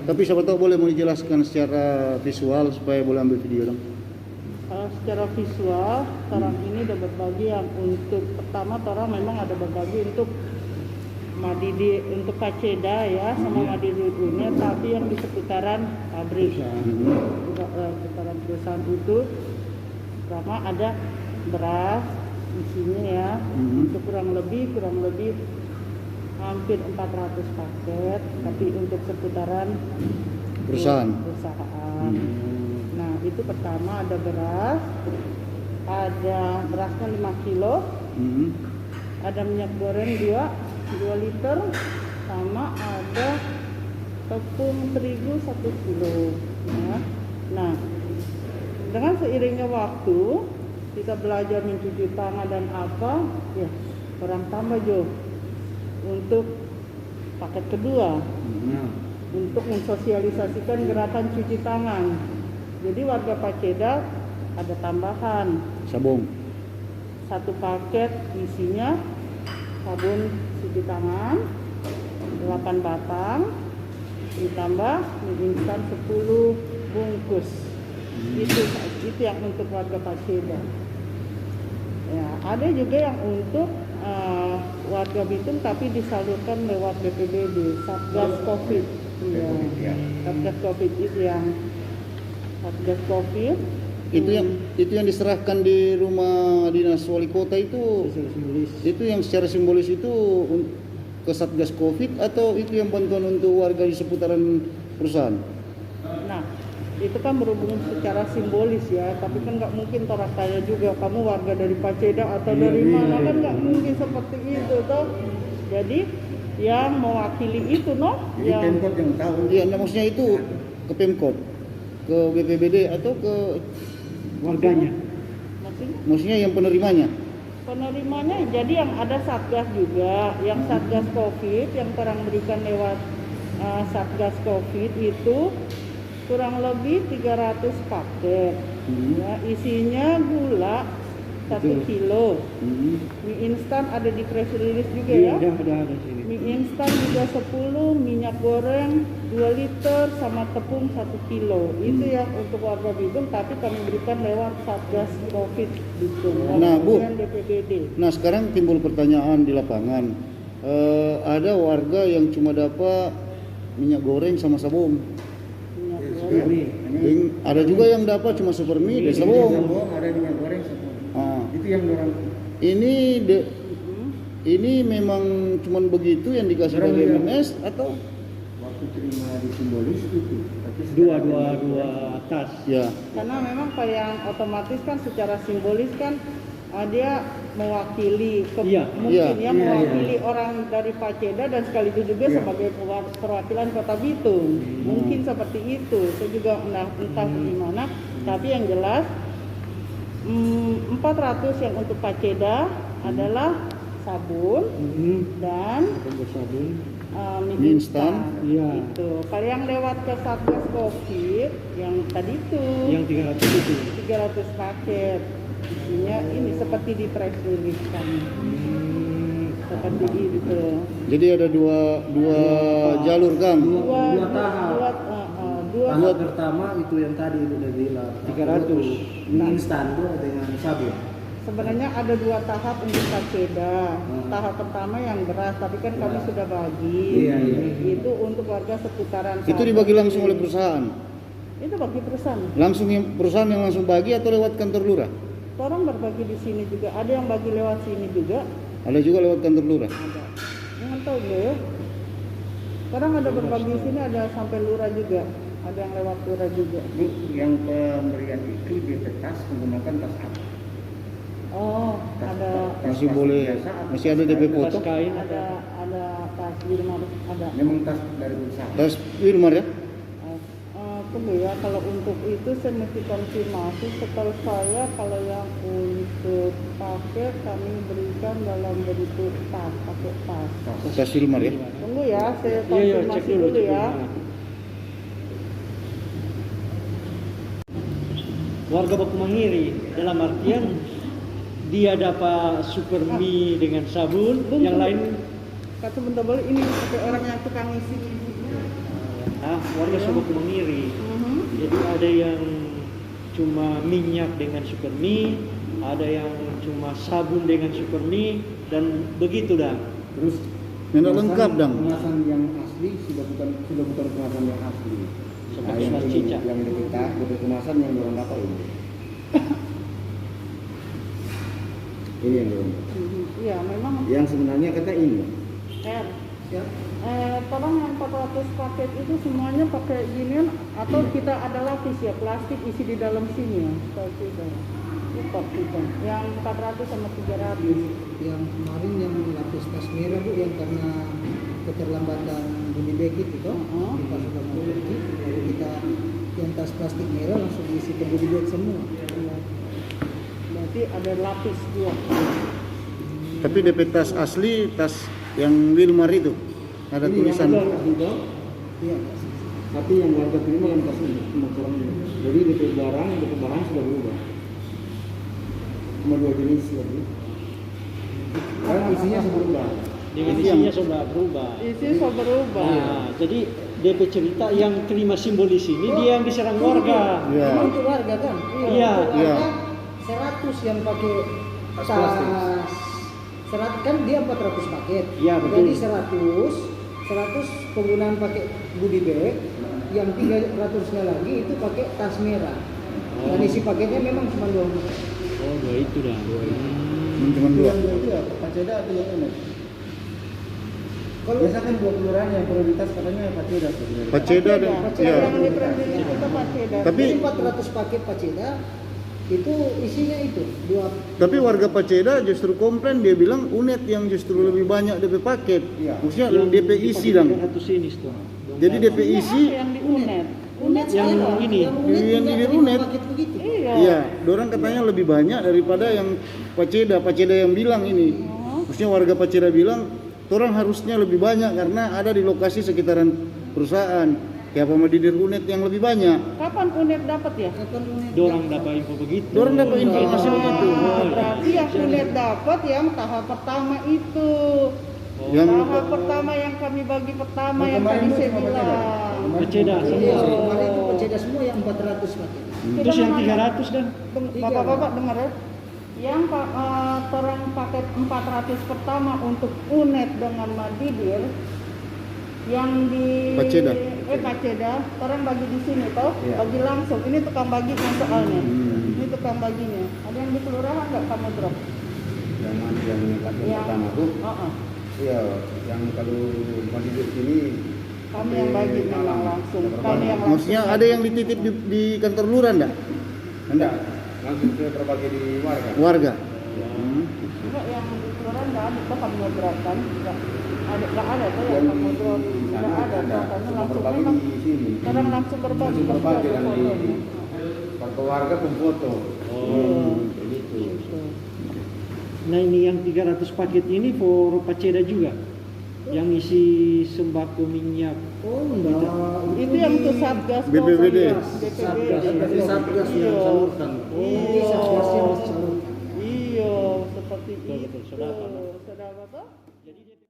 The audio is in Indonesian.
Tapi siapa tahu boleh mau dijelaskan secara visual supaya boleh ambil video dong. Secara visual, orang ini udah berbagi yang untuk pertama orang memang ada berbagi untuk Madidi untuk Paceda ya sama Madidi Unya, tapi yang di seputaran pabrik, seputaran perusahaan itu pertama ada beras isinya ya, untuk kurang lebih hampir 400 paket, tapi untuk seputaran perusahaan. Nah itu pertama ada berasnya 5 kilo, ada minyak goreng 2 liter, sama ada tepung terigu 1 kilo ya. Nah dengan seiringnya waktu kita belajar mencuci tangan dan apa ya, orang tambah Jo untuk paket kedua untuk mensosialisasikan gerakan cuci tangan. Jadi warga Paceda ada tambahan Sabun. 1 paket isinya sabun cuci tangan 8 batang ditambah mie instan 10 bungkus. Itu yang untuk warga Paceda. Ya, ada juga yang untuk warga Bitung tapi disalurkan lewat BPBD Satgas Covid. Ya. Satgas Covid itu yang Satgas Covid. Itu yang diserahkan di rumah dinas wali kota itu. Itu yang secara simbolis itu ke Satgas Covid atau itu yang bantuan untuk warga di seputaran perusahaan? Nah, itu kan berhubung secara simbolis ya, tapi kan nggak mungkin orang tanya juga kamu warga dari Paceda atau dari mana, kan nggak mungkin seperti itu toh. Jadi yang mewakili itu Jadi Pemkot yang tahu. Iya, maksudnya itu ke Pemkot, ke BPBD atau ke Warganya. maksudnya yang penerimanya. Jadi yang ada Satgas juga, yang Satgas Covid yang orang berikan lewat Satgas Covid itu kurang lebih 300 paket. Ya, isinya gula 1 kilo. Mie instan ada di press release juga ya. Ada sini. Mie instan juga 10, minyak goreng 2 liter sama tepung 1 kilo. Itu yang untuk warga Bitung tapi kami berikan lewat Satgas Covid Bitung. Nah, Bu. BPBD. Nah, sekarang timbul pertanyaan di lapangan. Ada warga yang cuma dapat minyak goreng sama sabun. Ada juga yang dapat cuma super mie dan sabun. Ada minyak goreng sabun. Itu yang orang ini memang cuman begitu yang dikasih dari MMS atau waktu terima di simbolis itu. Tapi dua tas. ya? Karena memang kalau yang otomatis kan secara simbolis kan dia mewakili mewakili orang dari Paceda dan sekaligus juga sebagai perwakilan Kota Bitung. Mungkin seperti itu. Saya juga entah gimana, tapi yang jelas 400 yang untuk Paceda adalah sabun dan mie instan. Iya. Itu. Kalau yang lewat ke Satgas Covid yang tadi itu Yang 300 itu. 300 paket. Isinya ini seperti di press release kan. Seperti itu. Jadi ada dua jalur, Kang. Dua tahap. Tahap pertama itu yang tadi itu udah bilang 300 mie instan itu dengan sabun. Sebenarnya ada 2 tahap untuk Paceda. Tahap pertama yang beras, tapi kan kami sudah bagi. Itu untuk warga seputaran. Itu dibagi langsung oleh perusahaan. Itu bagi perusahaan. Langsung perusahaan yang langsung bagi atau lewat kantor lurah? Orang berbagi di sini juga. Ada yang bagi lewat sini juga. Ada juga lewat kantor lurah. Ada. Jangan tahu ya. Orang ada berbagi di sini, ada sampai lurah juga. Ada yang lewat lurah juga. yang pemberian itu di tas menggunakan tas apa? Oh, ada Masih boleh, masih ada DP foto. Tas kain ada tas Wilmar ada. Memang tas dari perusahaan. Tas Wilmar ya? Tunggu ya, kalau untuk itu saya mesti konfirmasi. Setahu saya kalau yang untuk paket kami berikan dalam bentuk tas, pakai tas. Tas Wilmar ya? Tunggu ya, saya Iya, konfirmasi cek dulu ya. Warga Baku Mangiri dalam artian dia dapat super mie dengan sabun, yang lain Kata sebentar boleh ini pakai orang yang tukang isi. warga sudah mengiri. Jadi ada yang cuma minyak dengan supermi, ada yang cuma sabun dengan supermi, dan begitu dah. Terus Tidak lengkap dong. Kemasan yang asli sudah bukan kemasan yang asli. Seperti yang mas cicak. yang kita kemasan yang orang dapat ini. Ini yang belum. Iya, memang Yang sebenarnya kata ini. R. Tolong yang 400 paket itu semuanya pakai ginian atau kita ada lapis ya plastik isi di dalam sini ya seperti itu. Lupa kita. Yang 400 sama 300. Yang kemarin yang lapis tas merah Bu, yang karena keterlambatan bunyi bekit itu kita sudah memiliki, lalu kita yang tas plastik merah langsung diisi ke bunyi bek semua. Berarti ada lapis dua. Tapi DP tas asli, tas yang Wilmar itu ada Ini tulisan. yang ada juga. Iya. Tapi yang warga terima yang tas ini cuma kurang ini. Jadi DP barang sudah berubah. Cuma 2 jenis lagi. Karena isinya sudah berubah. Dengan isinya sudah berubah. Isi so berubah. Nah, jadi DP cerita yang kelima simbolis ini dia yang diserang warga. Iya. Memang untuk warga kan? Iya. Untuk Iya. warga 100 yang pakai Tas tas plastik. 100 kan dia 400 paket. Iya, betul. Jadi 100 penggunaan pakai goodie bag, yang 300-nya lagi itu pakai tas merah. Dan isi paketnya memang cuma 2. Oh, dua itu dah. Cuma dua. Yang dua itu ya, Paceda atau yang unik? Kalau Biasa kan 2 kelurahan yang prioritas katanya Paceda sebenarnya. Paceda dan Paceda iya. yang diprediksi kita Paceda. Tapi- Jadi 400 paket Paceda itu isinya itu 2. Tapi warga Paceda justru komplain, dia bilang UNED yang justru lebih banyak DP paket. Iya. Maksudnya DP isi dong. 300 ini tuh. Jadi DP Ini isi apa yang di UNED? Unet Yang ini. Yang di Unet. paket begitu. Iya. iya, dorang katanya lebih banyak daripada yang Paceda yang bilang ini. Maksudnya warga Paceda bilang, orang harusnya lebih banyak karena ada di lokasi sekitaran perusahaan. Kayak Pemadidir UNED yang lebih banyak. Kapan UNED dapat ya? Kapan Unet? Dorang dapat info begitu. Dorang dapat informasi begitu. Berarti yang UNED dapat yang tahap pertama itu. Yang Tahap pertama yang kami bagi pertama yang Kemarin tadi itu saya cuma Paceda. bilang. Paceda Iya, semua. kemarin itu Paceda semua yang 400 paket. Terus yang 300 dan Bapak-bapak dengar ya. Yang orang paket 400 pertama untuk UNED dengan Madidir yang di Paceda, orang bagi di sini toh, Iya. bagi langsung. Ini tukang baginya soalnya. Ini tukang baginya. Ada yang di kelurahan nggak kamu drop? Yang paket Yang pertama tuh. Iya, yang kalau Madidir sini Kami yang bagi memang langsung. Kami yang langsung. maksudnya ada yang dititip di kantor lurah enggak? enggak langsung ke berbagi di warga. Warga. Enggak, yang di kelurahan nggak ada. Toh kamu drop kan? Nggak ada tuh yang kamu drop. Nggak ada. Toh karena Cuma langsung berbagi memang di sini. orang langsung berbagi. Langsung pasti berbagi ada dan fotonya. di warga pun foto. Begitu. Gitu. nah ini yang 300 paket ini for Paceda juga. Yang isi sembako minyak. Oh enggak. Itu yang untuk Satgas BPBD. Satgas, berarti Satgas yang Iya. salurkan. Iya. Satgasnya masih salurkan. Iya, seperti Betul, itu. sedap, Pak. Sedap apa?